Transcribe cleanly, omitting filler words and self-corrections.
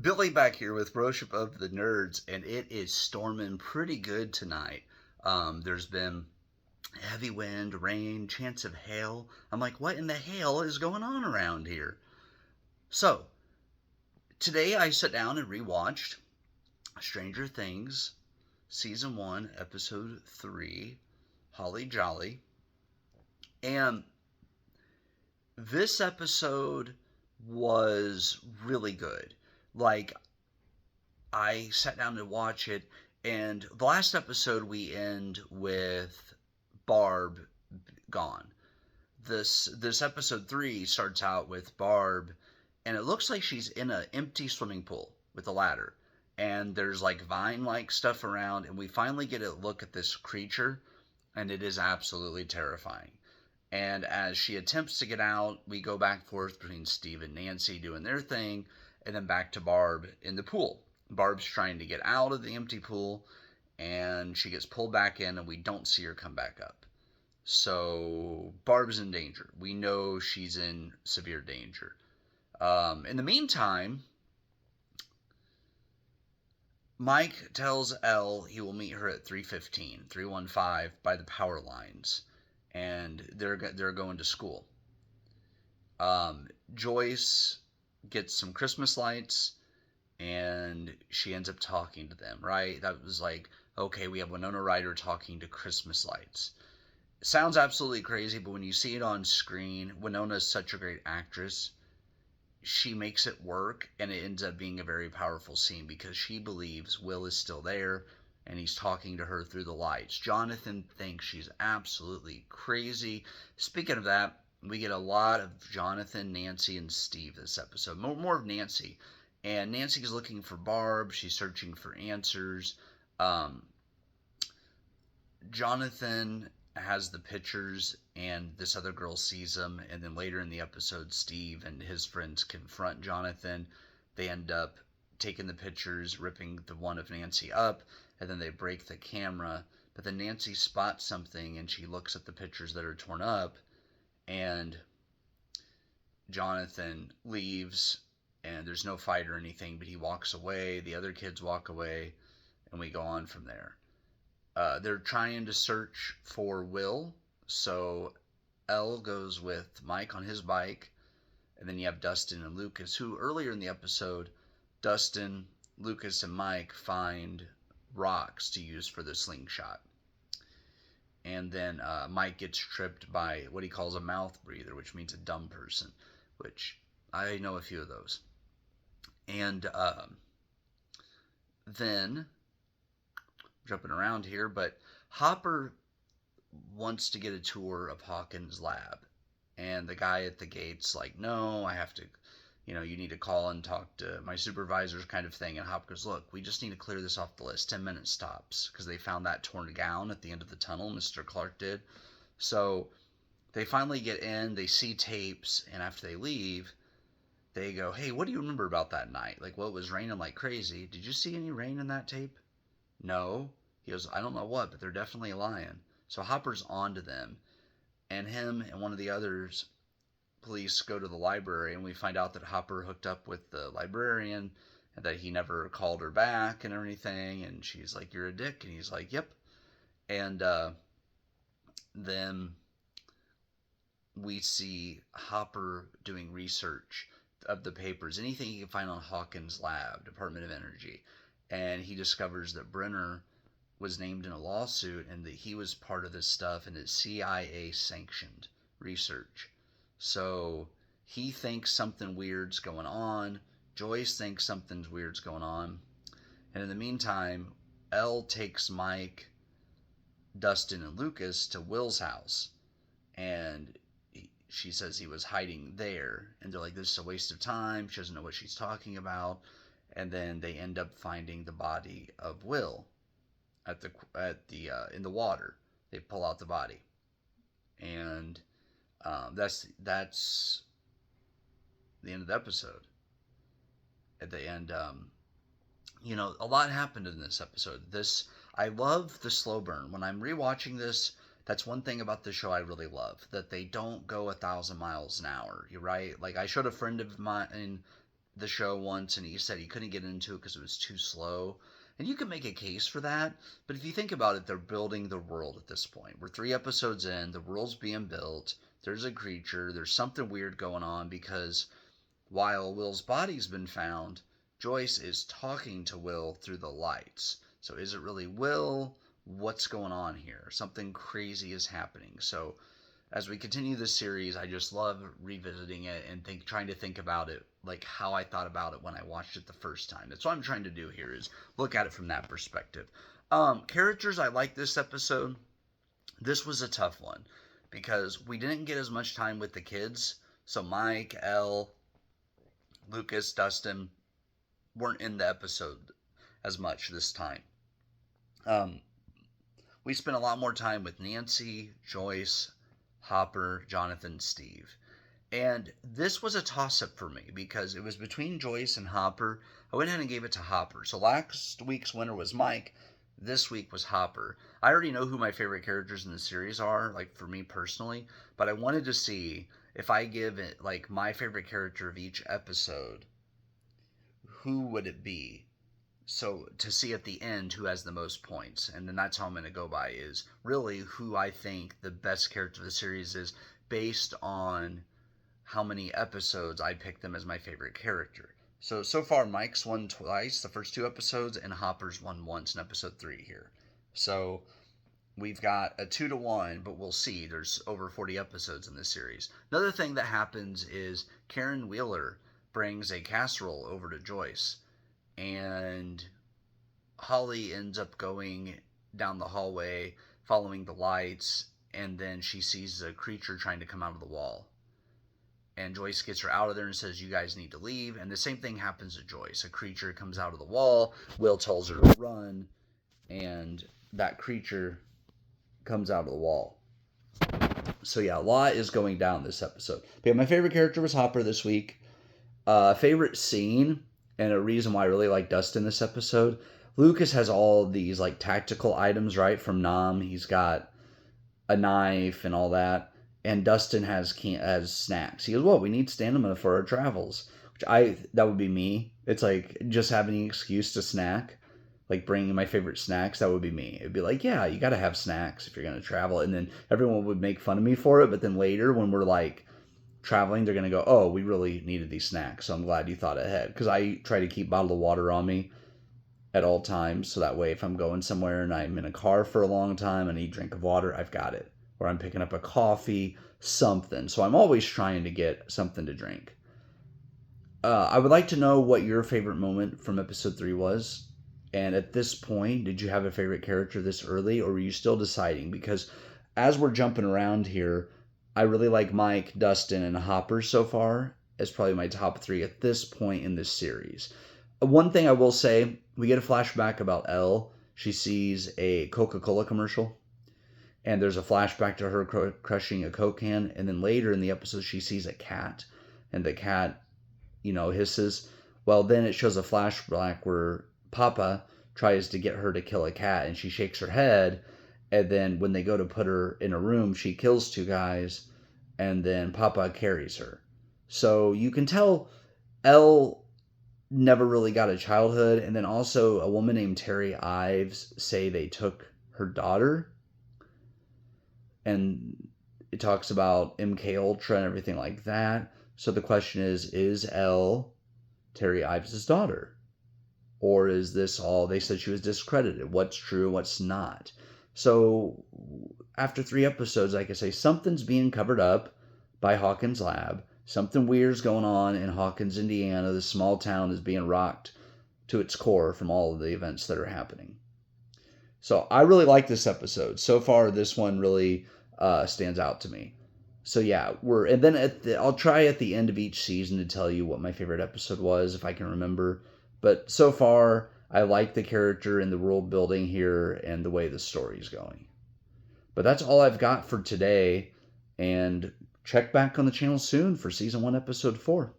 Billy back here with Worship of the Nerds, and it is storming pretty good tonight. There's been heavy wind, rain, chance of hail. I'm like, what in the hell is going on around here? So, today I sat down and rewatched Stranger Things, Season 1, Episode 3, Holly Jolly. And this episode was really good. Like, I sat down to watch it, and the last episode we end with Barb gone. This episode 3 starts out with Barb, and it looks like she's in an empty swimming pool with a ladder, and there's like vine like stuff around, and we finally get a look at this creature, and it is absolutely terrifying. And as she attempts to get out, we go back and forth between Steve and Nancy doing their thing, and then back to Barb in the pool. Barb's trying to get out of the empty pool, and she gets pulled back in, and we don't see her come back up. So Barb's in danger. We know she's in severe danger. In the meantime, Mike tells Elle he will meet her at 315 by the power lines, and they're going to school. Joyce gets some Christmas lights, and she ends up talking to them, right? That was like, okay, we have Winona Ryder talking to Christmas lights. It sounds absolutely crazy, but when you see it on screen, Winona is such a great actress. She makes it work, and it ends up being a very powerful scene because she believes Will is still there, and he's talking to her through the lights. Jonathan thinks she's absolutely crazy. Speaking of that, we get a lot of Jonathan, Nancy, and Steve this episode. More of Nancy. And Nancy's looking for Barb. She's searching for answers. Um, Jonathan has the pictures, and this other girl sees them. And then later in the episode, Steve and his friends confront Jonathan. They end up taking the pictures, ripping the one of Nancy up, and then they break the camera. But then Nancy spots something, and she looks at the pictures that are torn up, and Jonathan leaves, and there's no fight or anything, but he walks away. The other kids walk away, and we go on from there. They're trying to search for Will, so Elle goes with Mike on his bike, and then you have Dustin and Lucas, who earlier in the episode, Dustin, Lucas, and Mike find rocks to use for the slingshot. And then Mike gets tripped by what he calls a mouth breather, which means a dumb person, which I know a few of those. And then, jumping around here, but Hopper wants to get a tour of Hawkins' lab. And the guy at the gate's like, no, I have to, you need to call and talk to my supervisors kind of thing. And Hopper goes, look, we just need to clear this off the list. 10 minutes stops. Because they found that torn gown at the end of the tunnel, Mr. Clark did. So they finally get in, they see tapes, and after they leave, they go, hey, what do you remember about that night? Like, well, it was raining like crazy. Did you see any rain in that tape? No. He goes, I don't know what, but they're definitely lying. So Hopper's on to them, and him and one of the others police go to the library, and we find out that Hopper hooked up with the librarian and that he never called her back and everything, and she's like, you're a dick, and he's like, yep. And then we see Hopper doing research of the papers, anything he can find on Hawkins' lab, Department of Energy, and he discovers that Brenner was named in a lawsuit and that he was part of this stuff, and it's CIA sanctioned research. So he thinks something weird's going on. Joyce thinks something weird's going on. And in the meantime, Elle takes Mike, Dustin, and Lucas to Will's house. And she says he was hiding there. And they're like, this is a waste of time. She doesn't know what she's talking about. And then they end up finding the body of Will in the water. They pull out the body, and that's the end of the episode. At the end, a lot happened in this episode. I love the slow burn. When I'm rewatching this, that's one thing about the show I really love, that they don't go 1,000 miles an hour. You're right. Like, I showed a friend of mine the show once, and he said he couldn't get into it because it was too slow. And you can make a case for that, but if you think about it, they're building the world at this point. We're 3 episodes in, the world's being built, there's a creature, there's something weird going on because while Will's body's been found, Joyce is talking to Will through the lights. So is it really Will? What's going on here? Something crazy is happening. So as we continue this series, I just love revisiting it and trying to think about it like how I thought about it when I watched it the first time. That's what I'm trying to do here, is look at it from that perspective. Characters I like this episode. This was a tough one because we didn't get as much time with the kids. So Mike, Elle, Lucas, Dustin weren't in the episode as much this time. We spent a lot more time with Nancy, Joyce, Hopper, Jonathan, Steve. And this was a toss-up for me because it was between Joyce and Hopper. I went ahead and gave it to Hopper. So last week's winner was Mike. This week was Hopper. I already know who my favorite characters in the series are, like for me personally, but I wanted to see if I give it like my favorite character of each episode, who would it be? So to see at the end who has the most points, and then that's how I'm going to go by, is really who I think the best character of the series is based on how many episodes I picked them as my favorite character. So far Mike's won twice, the first 2 episodes, and Hopper's won once in episode 3 here. So we've got a 2-1, but we'll see. There's over 40 episodes in this series. Another thing that happens is Karen Wheeler brings a casserole over to Joyce, and Holly ends up going down the hallway, following the lights, and then she sees a creature trying to come out of the wall. And Joyce gets her out of there and says, you guys need to leave. And the same thing happens to Joyce. A creature comes out of the wall. Will tells her to run, and that creature comes out of the wall. So yeah, a lot is going down this episode. But yeah, my favorite character was Hopper this week. Favorite scene, and a reason why I really like Dustin this episode. Lucas has all these like tactical items, right, from Nam. He's got a knife and all that. And Dustin has snacks. He goes, well, we need stamina for our travels. That would be me. It's like just having an excuse to snack. Like bringing my favorite snacks, that would be me. It'd be like, yeah, you got to have snacks if you're going to travel. And then everyone would make fun of me for it. But then later when we're like traveling, they're going to go, oh, we really needed these snacks. So I'm glad you thought ahead. Because I try to keep bottled water on me at all times. So that way if I'm going somewhere and I'm in a car for a long time and I need a drink of water, I've got it. Or I'm picking up a coffee, something. So I'm always trying to get something to drink. I would like to know what your favorite moment from episode 3 was. And at this point, did you have a favorite character this early, or were you still deciding? Because as we're jumping around here, I really like Mike, Dustin, and Hopper so far as probably my top 3 at this point in this series. One thing I will say, we get a flashback about Elle. She sees a Coca-Cola commercial. And there's a flashback to her crushing a Coke can. And then later in the episode, she sees a cat. And the cat, hisses. Well, then it shows a flashback where Papa tries to get her to kill a cat. And she shakes her head. And then when they go to put her in a room, she kills 2 guys. And then Papa carries her. So you can tell Elle never really got a childhood. And then also a woman named Terry Ives say they took her daughter. And it talks about MK Ultra and everything like that. So the question is Elle Terry Ives' daughter? Or is this all, they said she was discredited. What's true, what's not? So after 3 episodes, I can say something's being covered up by Hawkins Lab. Something weird's going on in Hawkins, Indiana. This small town is being rocked to its core from all of the events that are happening. So I really like this episode. So far, this one really stands out to me. So yeah, and then I'll try at the end of each season to tell you what my favorite episode was, if I can remember. But so far, I like the character and the world building here and the way the story's going. But that's all I've got for today. And check back on the channel soon for season 1, episode 4.